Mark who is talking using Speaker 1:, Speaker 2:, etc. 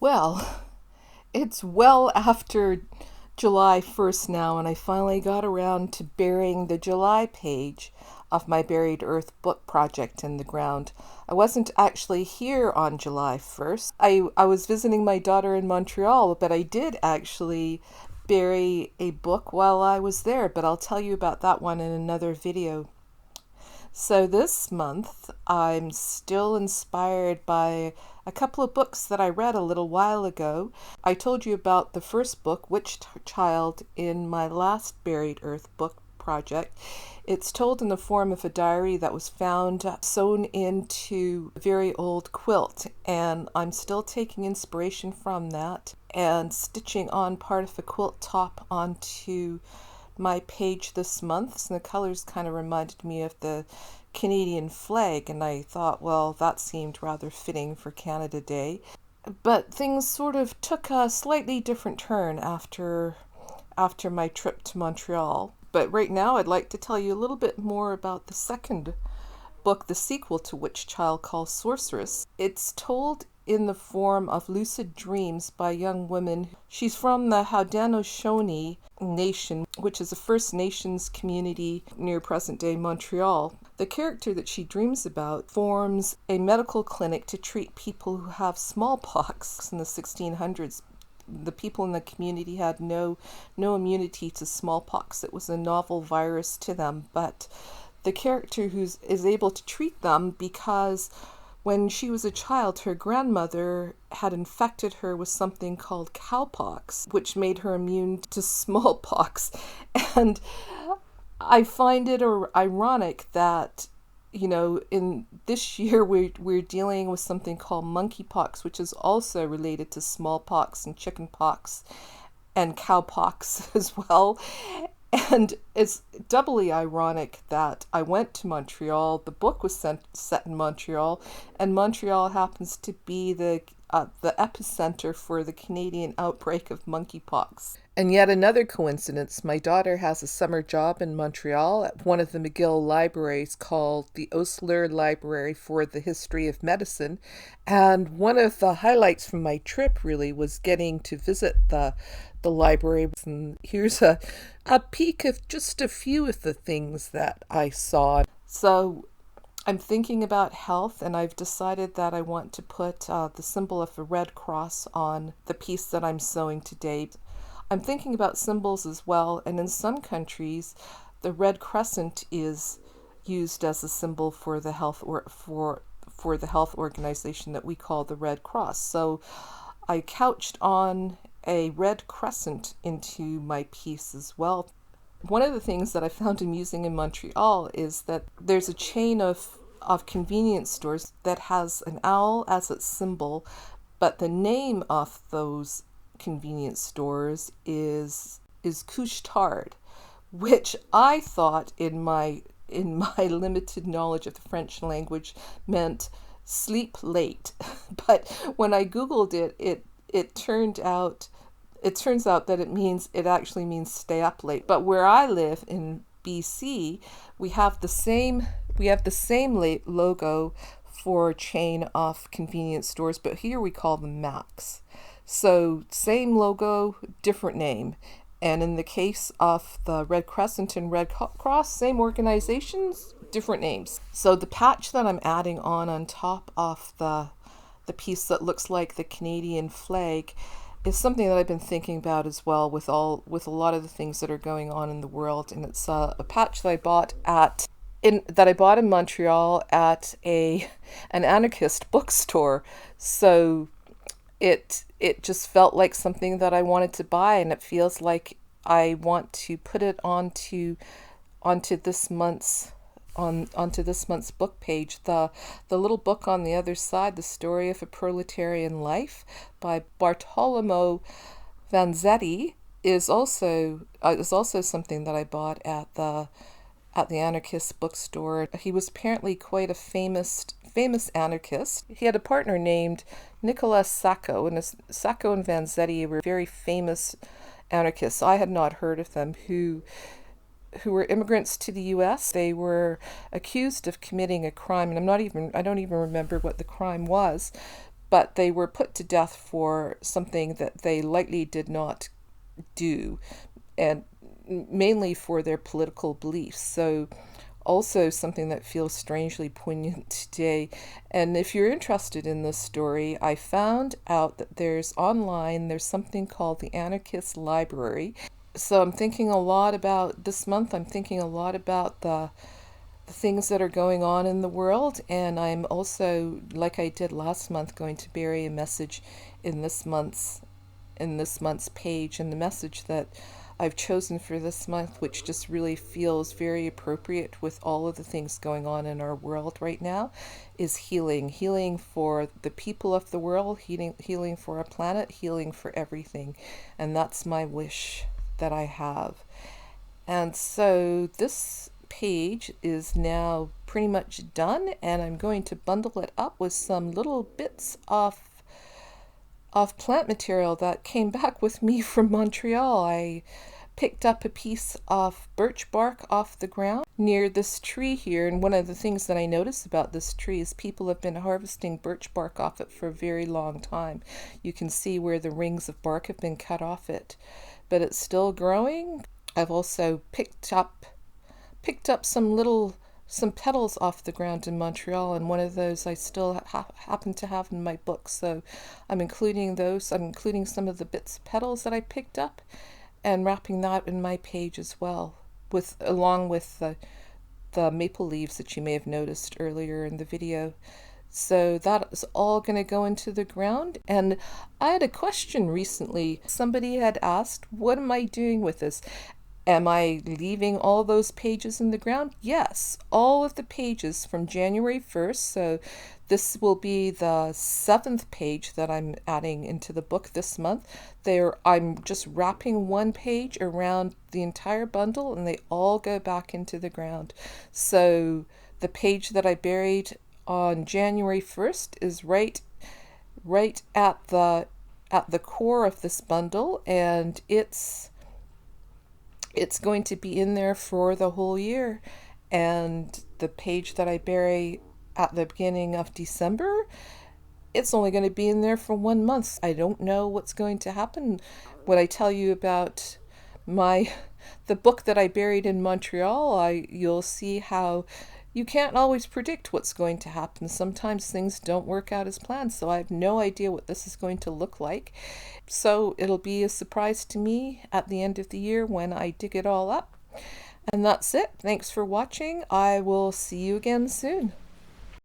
Speaker 1: Well, it's well after July 1st now, and I finally got around to burying the July page of my Buried Earth book project in the ground. I wasn't actually here on July 1st. I was visiting my daughter in Montreal, but I did actually bury a book while I was there, but I'll tell you about that one in another video. So this month, I'm still inspired by a couple of books that I read a little while ago. I told you about the first book, Child, in my last Buried Earth book project. It's told in the form of a diary that was found sewn into a very old quilt, and I'm still taking inspiration from that and stitching on part of the quilt top onto my page this month. And the colors kind of reminded me of the Canadian flag, and I thought, well, that seemed rather fitting for Canada Day. But things sort of took a slightly different turn after my trip to Montreal. But right now I'd like to tell you a little bit more about the second book, the sequel to Child and Sorceress. It's told in the form of lucid dreams by young women. She's from the Haudenosaunee Nation, which is a First Nations community near present-day Montreal. The character that she dreams about forms a medical clinic to treat people who have smallpox in the 1600s. The people in the community had no immunity to smallpox. It was a novel virus to them, but the character is able to treat them because when she was a child, her grandmother had infected her with something called cowpox, which made her immune to smallpox. And I find it ironic that, in this year we're dealing with something called monkeypox, which is also related to smallpox and chickenpox and cowpox as well. And it's doubly ironic that I went to Montreal. The book was set in Montreal, and Montreal happens to be the epicenter for the Canadian outbreak of monkeypox. And yet another coincidence, my daughter has a summer job in Montreal at one of the McGill libraries called the Osler Library for the History of Medicine. And one of the highlights from my trip really was getting to visit the library. And here's a peek of just a few of the things that I saw. So I'm thinking about health, and I've decided that I want to put the symbol of the Red Cross on the piece that I'm sewing today. I'm thinking about symbols as well, and in some countries, the Red Crescent is used as a symbol for the health for the health organization that we call the Red Cross. So I couched on a red crescent into my piece as well. One of the things that I found amusing in Montreal is that there's a chain of convenience stores that has an owl as its symbol, but the name of those convenience stores is couche-tard, which I thought in my limited knowledge of the French language meant sleep late. But when I Googled it turns out that it actually means stay up late. But where I live in BC, we have the same logo for a chain of convenience stores, but here we call them Max. So same logo, different name. And in the case of the Red Crescent and Red Cross, same organizations, different names. So the patch that I'm adding on top of the piece that looks like the Canadian flag is something that I've been thinking about as well with a lot of the things that are going on in the world. And it's a patch that I bought in Montreal at an anarchist bookstore. So it just felt like something that I wanted to buy, and it feels like I want to put it onto this month's book page. The little book on the other side, The Story of a Proletarian Life by Bartolomeo Vanzetti, is also something that I bought at the anarchist bookstore. He was apparently quite a famous anarchist. He had a partner named Nicolas Sacco, and Sacco and Vanzetti were very famous anarchists. I had not heard of them, who were immigrants to the U.S. They were accused of committing a crime, and I don't even remember what the crime was, but they were put to death for something that they likely did not do, and mainly for their political beliefs. So also something that feels strangely poignant today. And if you're interested in this story, I found out that there's something called the Anarchist Library. So I'm thinking a lot about this month. I'm thinking a lot about the things that are going on in the world, and I'm also, like I did last month, going to bury a message in this month's page. And the message that I've chosen for this month, which just really feels very appropriate with all of the things going on in our world right now, is healing. Healing for the people of the world, healing for our planet, healing for everything. And that's my wish that I have. And so this page is now pretty much done, and I'm going to bundle it up with some little bits of plant material that came back with me from Montreal. I picked up a piece of birch bark off the ground near this tree here, and one of the things that I noticed about this tree is people have been harvesting birch bark off it for a very long time. You can see where the rings of bark have been cut off it, but it's still growing. I've also picked up some petals off the ground in Montreal, and one of those I still happen to have in my book. So I'm including those. I'm including some of the bits of petals that I picked up and wrapping that in my page as well, along with the maple leaves that you may have noticed earlier in the video. So that is all going to go into the ground. And I had a question recently. Somebody had asked, what am I doing with this? Am I leaving all those pages in the ground? Yes, all of the pages from January 1st. So this will be the 7th page that I'm adding into the book this month. I'm just wrapping one page around the entire bundle, and they all go back into the ground. So the page that I buried on January 1st is right at the core of this bundle, and it's going to be in there for the whole year. And the page that I bury at the beginning of December, it's only going to be in there for 1 month. I don't know what's going to happen. When I tell you about the book that I buried in Montreal, you'll see how you can't always predict what's going to happen. Sometimes things don't work out as planned, so I have no idea what this is going to look like. So it'll be a surprise to me at the end of the year when I dig it all up. And that's it. Thanks for watching. I will see you again soon.